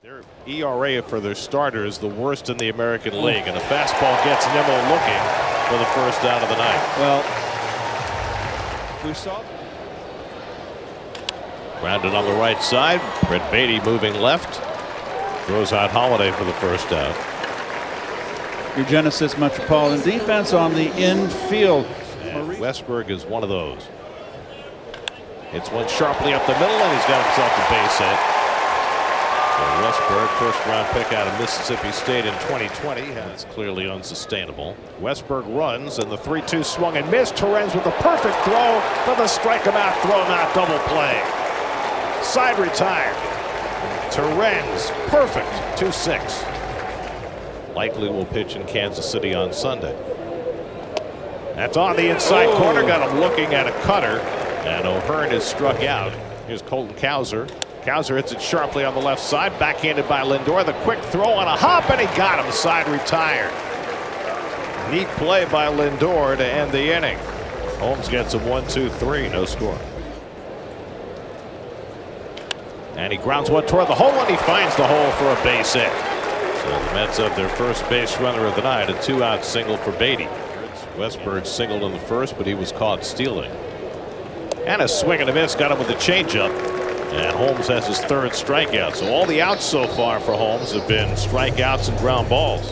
Their ERA for their starter is the worst in the American League, and a fastball gets Nimmo looking for the first out of the night. Well, we saw grounded on the right side. Brett Beatty moving left, throws out Holiday for the first out. Your Genesis Metropolitan defense on the infield. And Westberg is one of those. Hits one sharply up the middle, and he's got himself a base hit. So Westberg, first-round pick out of Mississippi State in 2020. That's clearly unsustainable. Westberg runs, and the 3-2 swung and missed. Torrens with a perfect throw for the strike him out, throw him out, double play. Side retired. Torrens, perfect, 2-6. Likely will pitch in Kansas City on Sunday. That's on the inside corner, got him looking at a cutter, and O'Hearn is struck out. Here's Colton Cowser. Cowser hits it sharply on the left side, backhanded by Lindor. The quick throw on a hop, and he got him. Side retired. Neat play by Lindor to end the inning. Holmes gets him 1-2-3, no score. And he grounds one toward the hole, and he finds the hole for a base hit. So the Mets have their first base runner of the night, a two-out single for Beatty. Westberg singled in the first, but he was caught stealing. And a swing and a miss, got him with a changeup. And Holmes has his third strikeout. So all the outs so far for Holmes have been strikeouts and ground balls.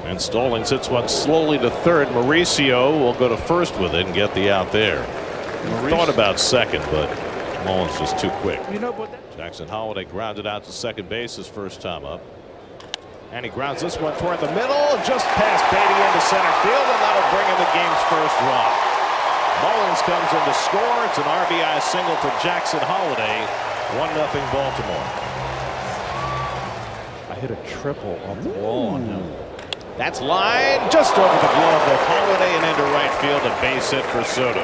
And Stallings hits one slowly to third. Mauricio will go to first with it and get the out there. Thought about second, but Mullins just too quick. Jackson Holiday grounded out to second base his first time up. And he grounds this one toward the middle, just past Beatty into center field, and that'll bring in the game's first run. Mullins comes in to score. It's an RBI single for Jackson Holiday. 1-0 Baltimore. I hit a triple off the wall on him. That's line just over the glove of Holiday and into right field. A base hit for Soto.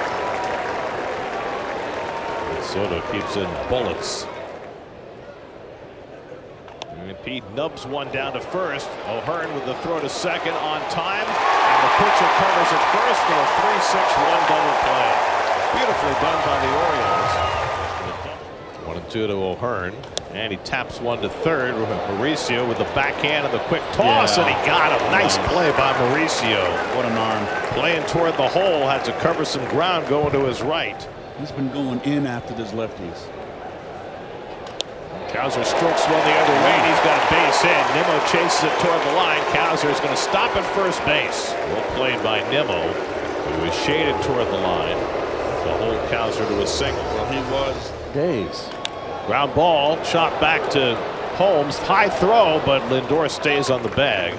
And Soto keeps in bullets. And Pete nubs one down to first. O'Hearn with the throw to second on time. And the pitcher covers at first for a 3-6-1 double play. Beautifully done by the Orioles. 1-2 to O'Hearn. And he taps one to third. Mauricio with the backhand and the quick toss. And he got him. Nice play by Mauricio. What an arm. Playing toward the hole. Had to cover some ground going to his right. He's been going in after those lefties. Cowser strokes one the other way, and he's got a base hit. Nimmo chases it toward the line. Cowser is going to stop at first base. Well played by Nimmo, who was shaded toward the line to hold Cowser to a single. Well, he was days. Ground ball, shot back to Holmes. High throw, but Lindor stays on the bag,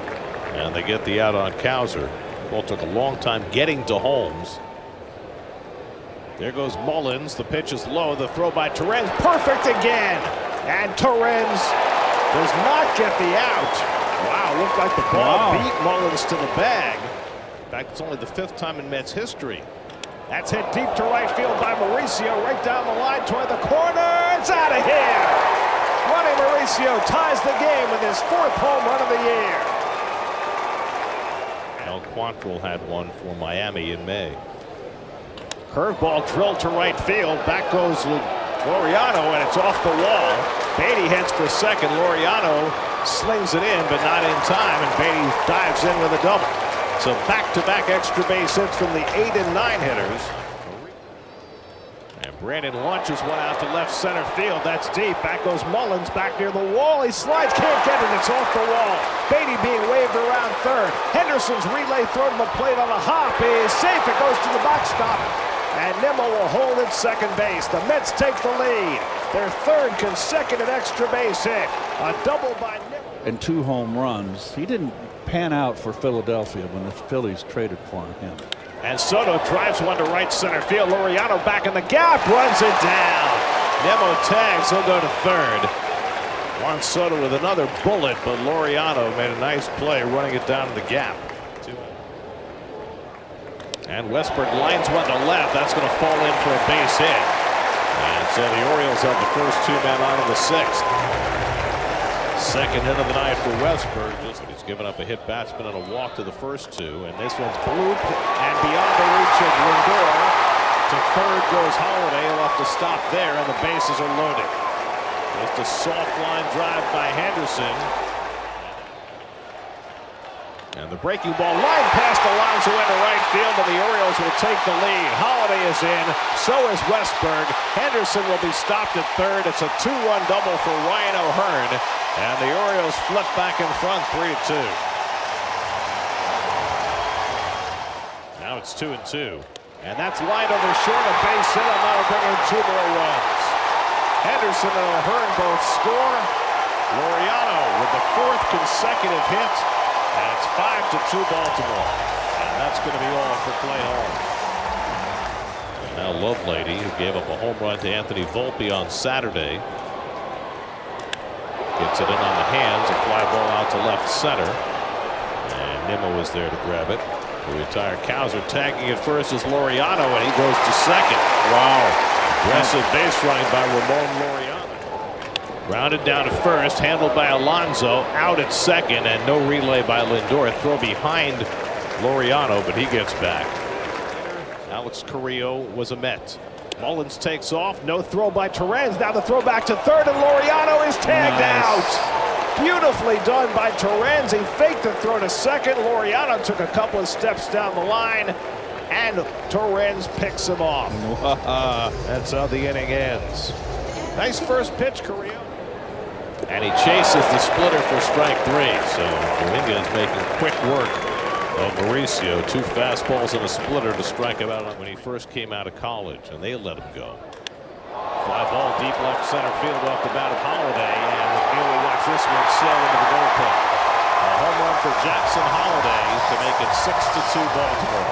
and they get the out on Cowser. The ball took a long time getting to Holmes. There goes Mullins. The pitch is low. The throw by Torrens. Perfect again. And Torrens does not get the out. Wow, looked like the ball beat Mullins to the bag. In fact, it's only the 5th time in Mets history. That's hit deep to right field by Mauricio, right down the line toward the corner. It's out of here. Ronnie Mauricio ties the game with his 4th home run of the year. El Quantrill had one for Miami in May. Curveball drilled to right field. Back goes Laureano, and it's off the wall. Beatty heads for second. Laureano slings it in, but not in time, and Beatty dives in with a double. So back-to-back extra base hits from the 8 and 9 hitters. And Brandon launches one out to left center field. That's deep. Back goes Mullins, back near the wall. He slides, can't get it. It's off the wall. Beatty being waved around third. Henderson's relay throw to the plate on a hop is safe. It goes to the backstop. And Nimmo will hold at second base. The Mets take the lead. Their 3rd consecutive extra base hit. A double by Nimmo. And 2 home runs. He didn't pan out for Philadelphia when the Phillies traded for him. And Soto drives one to right center field. Laureano back in the gap, runs it down. Nimmo tags, he'll go to third. Juan Soto with another bullet, but Laureano made a nice play running it down to the gap. And Westberg lines one to left. That's going to fall in for a base hit. And so the Orioles have the first 2 men on in the 6th. Second hit of the night for Westberg. He's given up a hit batsman and a walk to the first 2. And this one's blooped and beyond the reach of Lindor. To third goes Holiday. He'll have to stop there, and the bases are loaded. Just a soft line drive by Henderson. And the breaking ball line past Alonso into right field, and the Orioles will take the lead. Holiday is in, so is Westberg. Henderson will be stopped at third. It's a 2-run double for Ryan O'Hearn, and the Orioles flip back in front 3-2. Now it's 2-2, and that's lined over short, a base hit, and that'll bring in 2 more runs. Henderson and O'Hearn both score. Laureano with the 4th consecutive hit. And it's 5-2 Baltimore. And that's going to be all for Clay Hall. Now Lovelady, who gave up a home run to Anthony Volpe on Saturday, gets it in on the hands. A fly ball out to left center. And Nimmo is there to grab it. The retired Cows are tagging it first as Laureano, and he goes to second. Wow. Aggressive base running by Ramon Laureano. Grounded down to first, handled by Alonso, out at second, and no relay by Lindor. Throw behind Laureano, but he gets back. Alex Carrillo was a Met. Mullins takes off, no throw by Torrens. Now the throw back to third, and Laureano is tagged out. Beautifully done by Torrens. He faked the throw to second. Laureano took a couple of steps down the line, and Torrens picks him off. That's how the inning ends. Nice first pitch, Carrillo. And he chases the splitter for strike 3. So Dominguez is making quick work of Mauricio. 2 fastballs and a splitter to strike him out when he first came out of college, and they let him go. Fly ball deep left center field off the bat of Holiday, and McNeil will watch this one sail into the bullpen. A home run for Jackson Holiday to make it 6-2 Baltimore.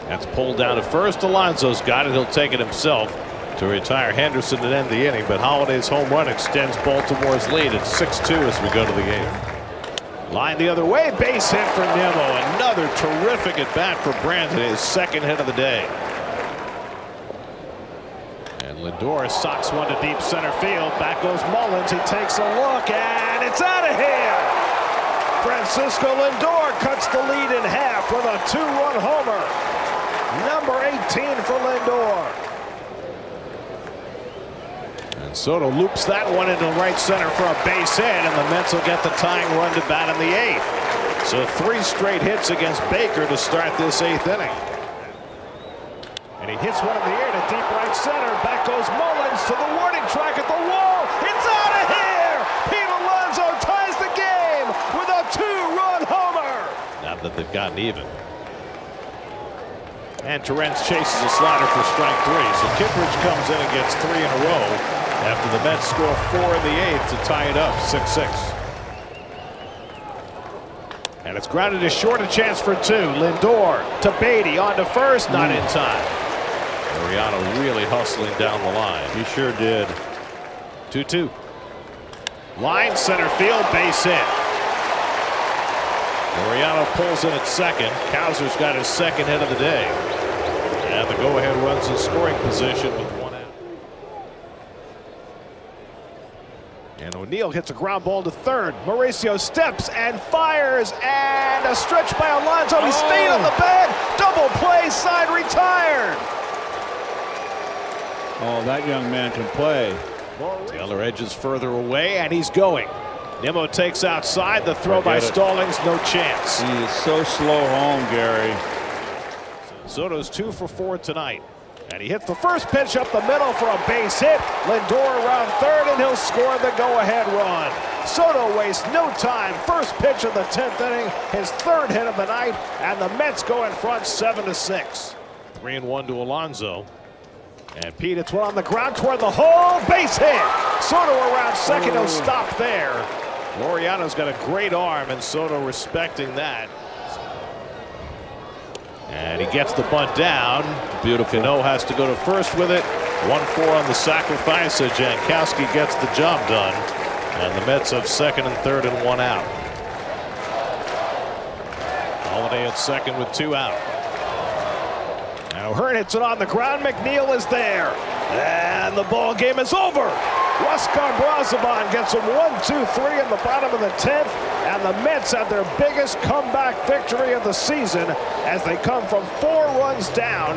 That's pulled down to first. Alonso's got it. He'll take it himself to retire Henderson and end the inning, but Holiday's home run extends Baltimore's lead at 6-2 as we go to the game. Line the other way, base hit for Nimmo. Another terrific at bat for Brandon, his 2nd hit of the day. And Lindor socks one to deep center field. Back goes Mullins. He takes a look, and it's out of here. Francisco Lindor cuts the lead in half with a 2-run homer. Number 18 for Lindor. And Soto loops that one into right center for a base hit, and the Mets will get the tying run to bat in the 8th. So 3 straight hits against Baker to start this 8th inning. And he hits one in the air to deep right center. Back goes Mullins to the warning track at the wall. It's out of here! Pete Alonso ties the game with a 2-run homer. Now that they've gotten even. And Torrens chases a slider for strike 3. So Kittredge comes in and gets 3 in a row after the Mets score 4 in the 8th to tie it up 6-6. And it's grounded to short, a chance for 2. Lindor to Beatty on to first, not in time. Laureano really hustling down the line. He sure did. 2-2. Line center field, base hit. Laureano pulls in at second. Kowser's got his 2nd hit of the day. And the go-ahead runs in scoring position with 1 out. And O'Neill hits a ground ball to third. Mauricio steps and fires, and a stretch by Alonso. He stayed on the bag. Double play, side retired. Oh, that young man can play. Taylor edges further away, and he's going. Nimmo takes outside. The throw by Stallings, no chance. He is so slow home, Gary. Soto's 2 for 4 tonight. And he hits the first pitch up the middle for a base hit. Lindor around third, and he'll score the go-ahead run. Soto wastes no time. First pitch of the 10th inning, his 3rd hit of the night, and the Mets go in front 7-6. 3-1 to Alonso. And Pete hits one on the ground toward the hole. Base hit. Soto around second. He'll stop there. Laureano's got a great arm, and Soto respecting that. And he gets the bunt down. Beautiful. Cano has to go to first with it. 1-4 on the sacrifice, so Jankowski gets the job done. And the Mets have 2nd and 3rd and 1 out. Holiday at second with 2 out. Now O'Hearn hits it on the ground. McNeil is there. And the ball game is over. Huascar Brazoban gets him 1-2-3 in the bottom of the 10th, and the Mets have their biggest comeback victory of the season as they come from 4 runs down